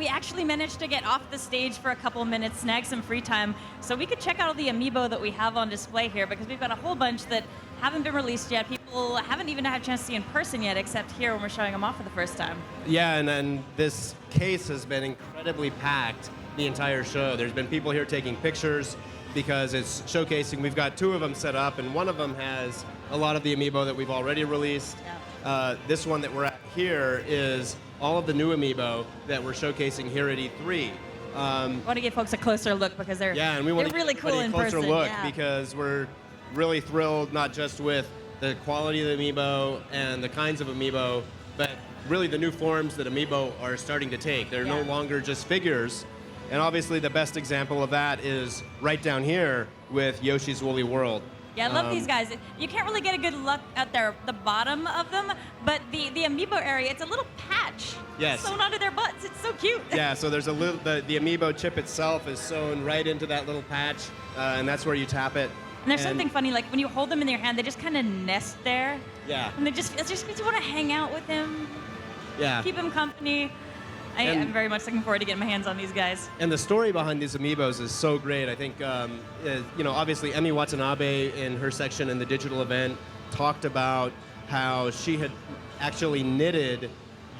we actually managed to get off the stage for a couple minutes, snag some free time, so we could check out all the amiibo that we have on display here, because we've got a whole bunch that haven't been released yet. People haven't even had a chance to see in person yet, except here when we're showing them off for the first time. Yeah, and then this case has been incredibly packed the entire show. There's been people here taking pictures because it's showcasing. We've got 2 of them set up, and one of them has a lot of the amiibo that we've already released. Yeah. This one that we're at here is all of the new amiibo that we're showcasing here at E3. I want to give folks a closer look because they're and we want to really give cool a in closer person. look Yeah. because we're really thrilled not just with the quality of the amiibo and the kinds of amiibo, but really the new forms that amiibo are starting to take. They're no longer just figures. And obviously the best example of that is right down here with Yoshi's Woolly World. Yeah, I love these guys. You can't really get a good look at the bottom of them, but the amiibo area, it's a little patch sewn onto their butts. It's so cute. Yeah, so there's a little, the amiibo chip itself is sewn right into that little patch, and that's where you tap it. And there's something funny, like when you hold them in your hand, they just kind of nest there. Yeah. And it just makes you want to hang out with him. Yeah. Keep him company. I'm very much looking forward to getting my hands on these guys. And the story behind these amiibos is so great. I think, obviously Emi Watanabe in her section in the digital event talked about how she had actually knitted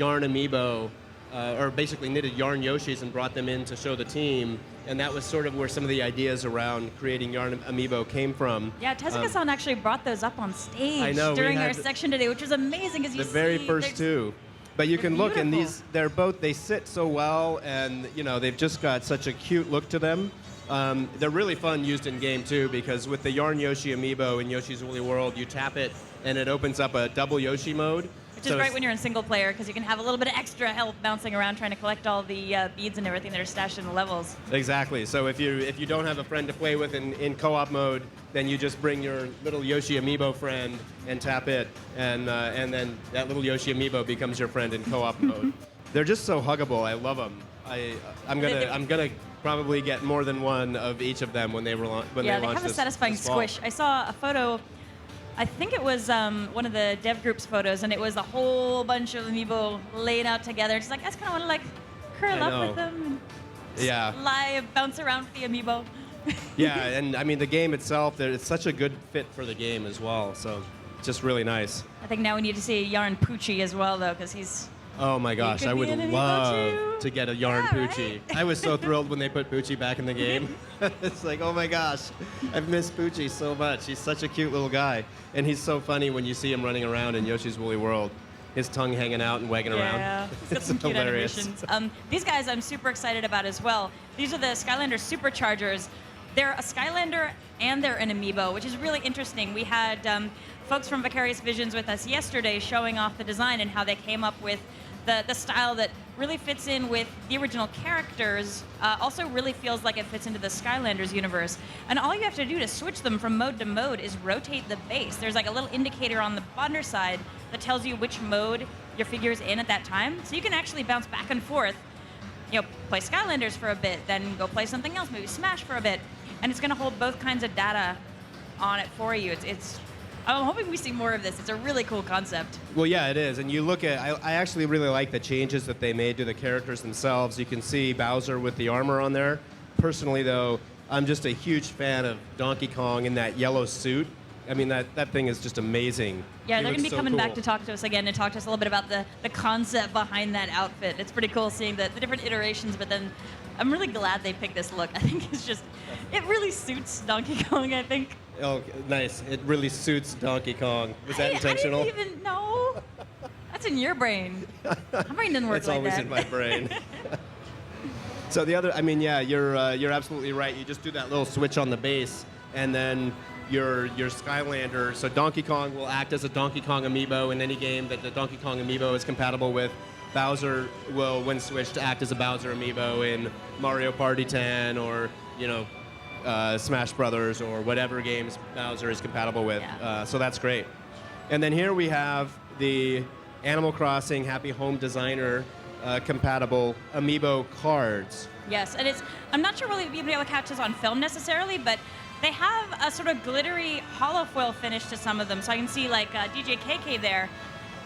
yarn amiibo, or basically knitted yarn Yoshis and brought them in to show the team. And that was sort of where some of the ideas around creating yarn amiibo came from. Yeah, Tezuka-san actually brought those up on stage during our section today, which was amazing because the very first 2. But you can look, and they sit so well, and they've just got such a cute look to them. They're really fun used in game too, because with the Yarn Yoshi amiibo in Yoshi's Woolly World, you tap it and it opens up a double Yoshi mode. Which is great when you're in single player, because you can have a little bit of extra help bouncing around trying to collect all the beads and everything that are stashed in the levels. Exactly. So if you don't have a friend to play with in co-op mode, then you just bring your little Yoshi amiibo friend and tap it, and then that little Yoshi amiibo becomes your friend in co-op mode. They're just so huggable. I love them. I'm gonna probably get more than one of each of them when they launch. Yeah, they have a satisfying squish. I saw a photo. I think it was one of the dev group's photos, and it was a whole bunch of amiibo laid out together. Just like, I just kind of want to curl up with them. And lie, bounce around with the amiibo. Yeah, and I mean the game itself, it's such a good fit for the game as well. So, just really nice. I think now we need to see Yarn Poochie as well, though, because he's. Oh my gosh, I would love to get a Yarn Poochie. Right? I was so thrilled when they put Poochie back in the game. It's like, oh my gosh, I've missed Poochie so much. He's such a cute little guy. And he's so funny when you see him running around in Yoshi's Woolly World. His tongue hanging out and wagging around. Yeah, he's got some cute animations. These guys I'm super excited about as well. These are the Skylander Superchargers. They're a Skylander and they're an amiibo, which is really interesting. We had folks from Vicarious Visions with us yesterday showing off the design and how they came up with the style that really fits in with the original characters, also really feels like it fits into the Skylanders universe. And all you have to do to switch them from mode to mode is rotate the base. There's like a little indicator on the underside that tells you which mode your figure is in at that time. So you can actually bounce back and forth, play Skylanders for a bit, then go play something else, maybe Smash for a bit. And it's going to hold both kinds of data on it for you. I'm hoping we see more of this. It's a really cool concept. Well, yeah, it is. And you look at, I actually really like the changes that they made to the characters themselves. You can see Bowser with the armor on there. Personally, though, I'm just a huge fan of Donkey Kong in that yellow suit. I mean, that thing is just amazing. Yeah, they're going to be coming back to talk to us again and talk to us a little bit about the concept behind that outfit. It's pretty cool seeing the different iterations, but then I'm really glad they picked this look. I think it really suits Donkey Kong, I think. Oh, nice. It really suits Donkey Kong. Was that intentional? I didn't even know. That's in your brain. My brain doesn't work like that. It's always in my brain. So the other, you're absolutely right. You just do that little switch on the base, and then your Skylander. So Donkey Kong will act as a Donkey Kong amiibo in any game that the Donkey Kong amiibo is compatible with. Bowser will, when switched, act as a Bowser amiibo in Mario Party 10 or Smash Brothers or whatever games Bowser is compatible with. Yeah. So that's great. And then here we have the Animal Crossing Happy Home Designer compatible amiibo cards. Yes, and I'm not sure we'll be able to catch this on film necessarily, but they have a sort of glittery holofoil finish to some of them. So I can see like DJ KK there.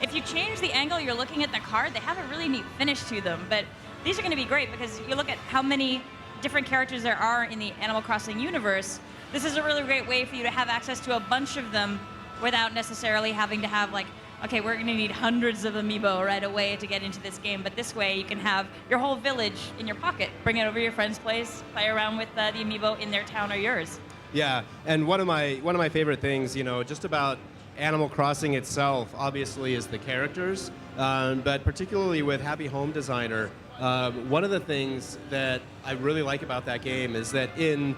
If you change the angle you're looking at the card, they have a really neat finish to them. But these are going to be great because you look at how many different characters there are in the Animal Crossing universe. This is a really great way for you to have access to a bunch of them without necessarily having to have like, okay, we're going to need hundreds of amiibo right away to get into this game. But this way, you can have your whole village in your pocket. Bring it over to your friend's place, play around with the amiibo in their town or yours. Yeah, and one of my favorite things, just about Animal Crossing itself, obviously, is the characters. But particularly with Happy Home Designer, one of the things that I really like about that game is that in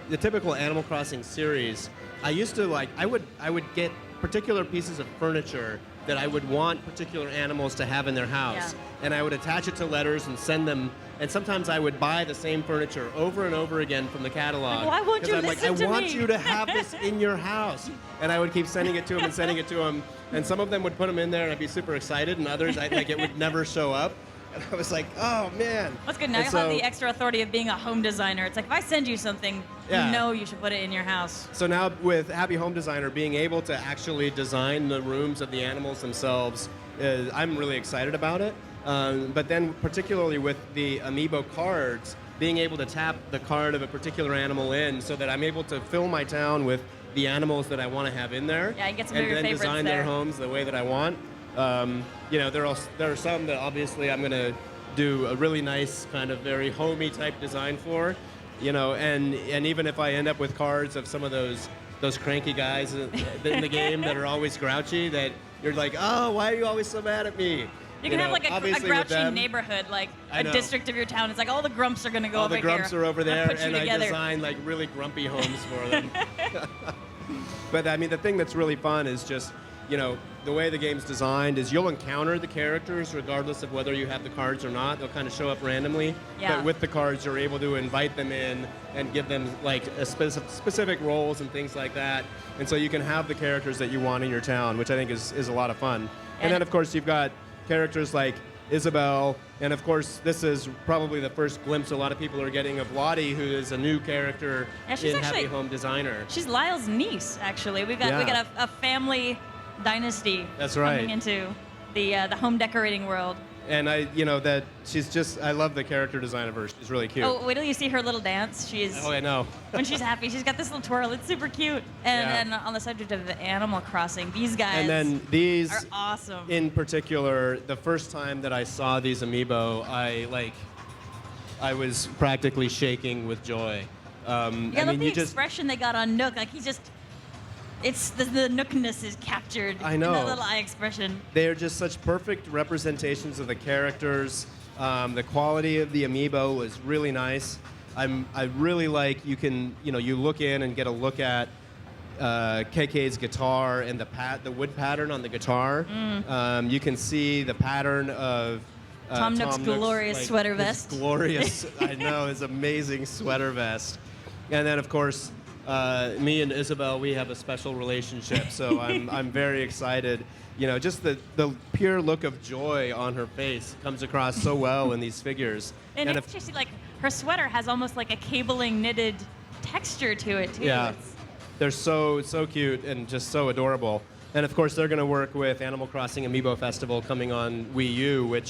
the typical Animal Crossing series, I used to I would get particular pieces of furniture that I would want particular animals to have in their house. Yeah. And I would attach it to letters and send them. And sometimes I would buy the same furniture over and over again from the catalog. Why won't you I'm listen like, to I want me? you to have this in your house. And I would keep sending it to them and sending it to them. And some of them would put them in there and I'd be super excited. And others, it would never show up. And I was like, oh, man. That's good. Now you have the extra authority of being a home designer. It's like, if I send you something, Yeah. you know you should put it in your house. So now with Happy Home Designer, being able to actually design the rooms of the animals themselves, I'm really excited about it. But then particularly with the amiibo cards, being able to tap the card of a particular animal in so that I'm able to fill my town with the animals that I want to have in there. Yeah, you get some of and your then favorites design there. their homes the way that I want. There are some that obviously I'm going to do a really nice kind of very homey type design for, and even if I end up with cards of some of those cranky guys in the game that are always grouchy, that you're like, oh, why are you always so mad at me? You can have like a obviously with grouchy them, like I a know. district of your town. It's like all the grumps are going to go all over the grumps here. are over there, Put you and I together. design like really grumpy homes for them. But I mean, the thing that's really fun is just, the way the game's designed is you'll encounter the characters regardless of whether you have the cards or not. They'll kind of show up randomly. Yeah. But with the cards, you're able to invite them in and give them like a specific roles and things like that. And so you can have the characters that you want in your town, which I think is a lot of fun. And then, of course, you've got characters like Isabel, and of course, this is probably the first glimpse a lot of people are getting of Lottie, who is a new character in Happy Home Designer. She's Lyle's niece, actually. We got a family dynasty That's right. coming into the home decorating world. And that she's just, I love the character design of her. She's really cute. Oh, wait till you see her little dance. Oh, I know. When she's happy, she's got this little twirl. It's super cute. And on the subject of Animal Crossing, these guys And then these are awesome. in particular, the first time that I saw these amiibo, I was practically shaking with joy. I love the expression they got on Nook. Like it's the Nookness is captured. I know. In that little eye expression. They are just such perfect representations of the characters. The quality of the amiibo was really nice. I really like you look in and get a look at KK's guitar and the wood pattern on the guitar. You can see the pattern of Tom Nook's glorious sweater vest. Glorious, I know, his amazing sweater vest. And then of course, me and Isabel, we have a special relationship, so I'm very excited. Just the pure look of joy on her face comes across so well in these figures. And actually, like her sweater has almost like a cabling knitted texture to it too. Yeah, they're so cute and just so adorable. And of course, they're going to work with Animal Crossing Amiibo Festival coming on Wii U,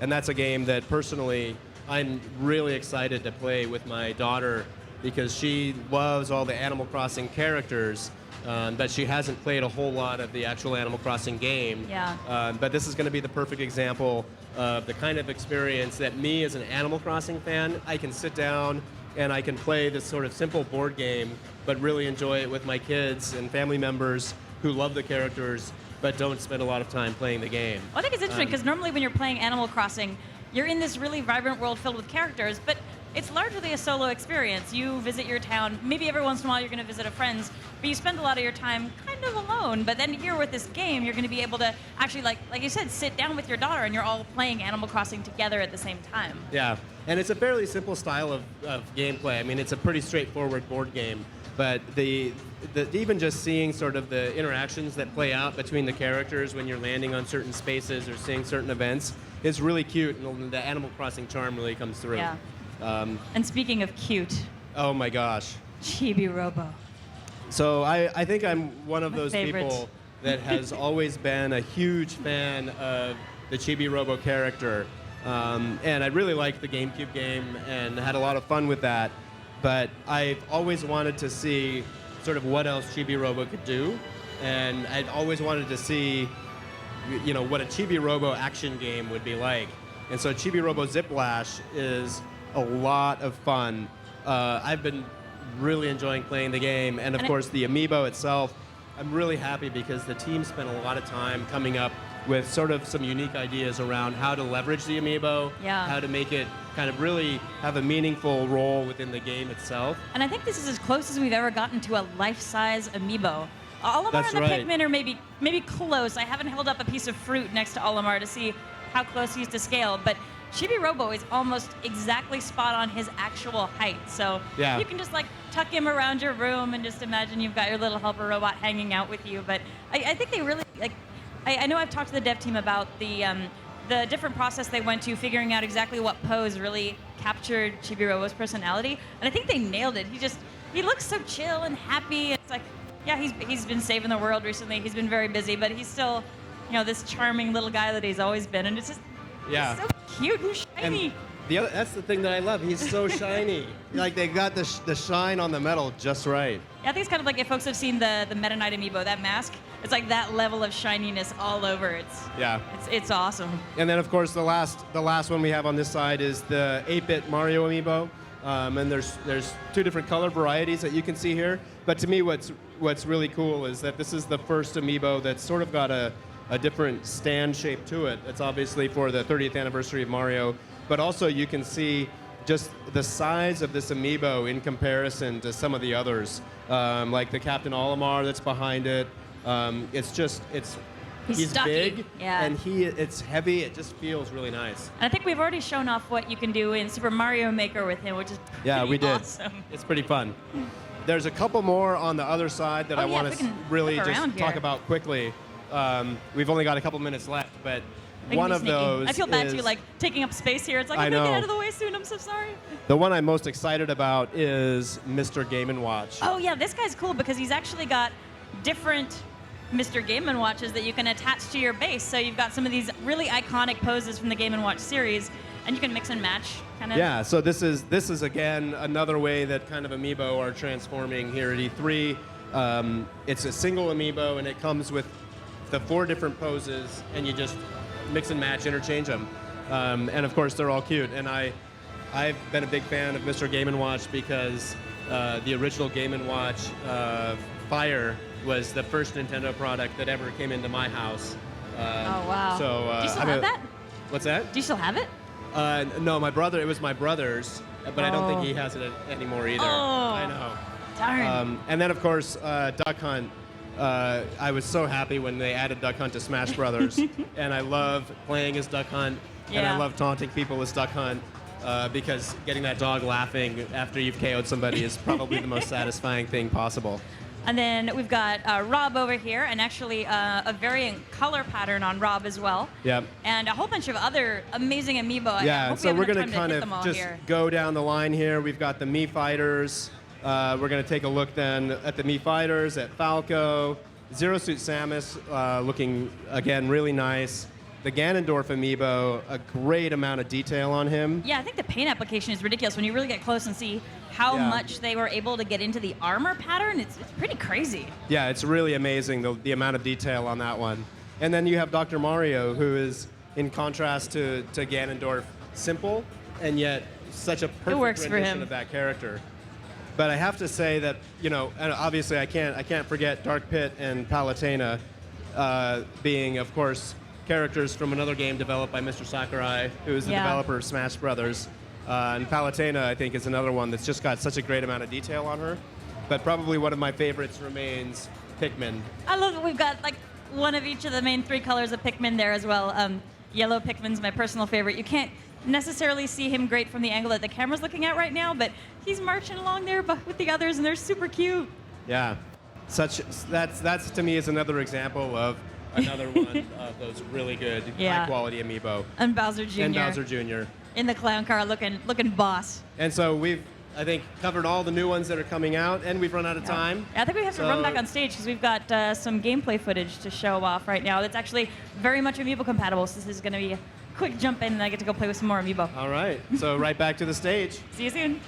and that's a game that personally I'm really excited to play with my daughter, because she loves all the Animal Crossing characters, but she hasn't played a whole lot of the actual Animal Crossing game. Yeah. But this is going to be the perfect example of the kind of experience that me as an Animal Crossing fan, I can sit down and I can play this sort of simple board game, but really enjoy it with my kids and family members who love the characters, but don't spend a lot of time playing the game. Well, I think it's interesting because normally when you're playing Animal Crossing, you're in this really vibrant world filled with characters, but it's largely a solo experience. You visit your town. Maybe every once in a while you're going to visit a friend's, but you spend a lot of your time kind of alone. But then here with this game, you're going to be able to actually, like you said, sit down with your daughter and you're all playing Animal Crossing together at the same time. Yeah, and it's a fairly simple style of gameplay. I mean, it's a pretty straightforward board game, but even just seeing sort of the interactions that play out between the characters when you're landing on certain spaces or seeing certain events is really cute, and the Animal Crossing charm really comes through. Yeah. And speaking of cute, oh my gosh, Chibi Robo. So I think I'm one of those favorite. people that has always been a huge fan of the Chibi Robo character. And I really liked the GameCube game and had a lot of fun with that. But I've always wanted to see sort of what else Chibi Robo could do. And I'd always wanted to see, what a Chibi Robo action game would be like. And so Chibi Robo Ziplash is a lot of fun. I've been really enjoying playing the game. And of course, the amiibo itself, I'm really happy because the team spent a lot of time coming up with sort of some unique ideas around how to leverage the amiibo, how to make it kind of really have a meaningful role within the game itself. And I think this is as close as we've ever gotten to a life-size amiibo. Olimar and the Pikmin are maybe close. I haven't held up a piece of fruit next to Olimar to see how close he is to scale, but Chibi Robo is almost exactly spot on his actual height. So you can just like tuck him around your room and just imagine you've got your little helper robot hanging out with you. But I think they really, like, I know I've talked to the dev team about the different process they went to figuring out exactly what pose really captured Chibi Robo's personality. And I think they nailed it. He looks so chill and happy. It's like, yeah, he's been saving the world recently. He's been very busy, but he's still, this charming little guy that he's always been. And it's just, he's so cute and shiny. And that's the thing that I love. He's so shiny. Like, they got the shine on the metal just right. Yeah, I think it's kind of like if folks have seen the Meta Knight amiibo, that mask, it's like that level of shininess all over. It's awesome. And then, of course, the last one we have on this side is the 8-bit Mario amiibo. And there's two different color varieties that you can see here. But to me, what's really cool is that this is the first amiibo that's sort of got a different stand shape to it. It's obviously for the 30th anniversary of Mario, but also you can see just the size of this amiibo in comparison to some of the others, like the Captain Olimar that's behind it. He's big, and it's heavy. It just feels really nice. And I think we've already shown off what you can do in Super Mario Maker with him, which is we did. Awesome. It's pretty fun. There's a couple more on the other side that I want to really just talk about quickly. We've only got a couple minutes left, but one of those I feel bad too, like taking up space here. It's like, I'm going to get out of the way soon. I'm so sorry. The one I'm most excited about is Mr. Game & Watch. Oh, yeah. This guy's cool because he's actually got different Mr. Game & Watches that you can attach to your base. So you've got some of these really iconic poses from the Game & Watch series, and you can mix and match kind of. Yeah, so this is again another way that kind of amiibo are transforming here at E3. It's a single amiibo, and it comes with the 4 different poses, and you just mix and match, interchange them. And of course, they're all cute. And I've been a big fan of Mr. Game & Watch because the original Game & Watch Fire was the first Nintendo product that ever came into my house. Oh, wow. So, do you still have that? What's that? Do you still have it? No, it was my brother's, but I don't think he has it anymore either. I know. Darn. And then, of course, Duck Hunt. I was so happy when they added Duck Hunt to Smash Brothers, and I love playing as Duck Hunt, and I love taunting people as Duck Hunt, because getting that dog laughing after you've KO'd somebody is probably the most satisfying thing possible. And then we've got Rob over here, and actually a variant color pattern on Rob as well. Yep. And a whole bunch of other amazing amiibo. Yeah, so we're going to kind of just go down the line here. We've got the Mii Fighters. We're going to take a look then at the Mii Fighters, at Falco, Zero Suit Samus, looking, again, really nice. The Ganondorf amiibo, a great amount of detail on him. Yeah, I think the paint application is ridiculous. When you really get close and see how much they were able to get into the armor pattern, it's pretty crazy. Yeah, it's really amazing, the amount of detail on that one. And then you have Dr. Mario, who is, in contrast to Ganondorf, simple, and yet such a perfect rendition of that character. But I have to say that, and obviously I can't forget Dark Pit and Palutena being, of course, characters from another game developed by Mr. Sakurai, who is the developer of Smash Brothers. And Palutena, I think, is another one that's just got such a great amount of detail on her. But probably one of my favorites remains Pikmin. I love that we've got like one of each of the main 3 colors of Pikmin there as well. Yellow Pikmin's my personal favorite. You can't necessarily see him great from the angle that the camera's looking at right now, but he's marching along there with the others, and they're super cute. Yeah, that's to me is another example of another one of those really good, high-quality amiibo. And Bowser Jr. In the clown car, looking boss. And so we've, I think, covered all the new ones that are coming out, and we've run out of time. Yeah, I think we have to run back on stage because we've got some gameplay footage to show off right now that's actually very much amiibo compatible. So this is going to be quick jump in, and I get to go play with some more amiibo. All right. So right back to the stage. See you soon.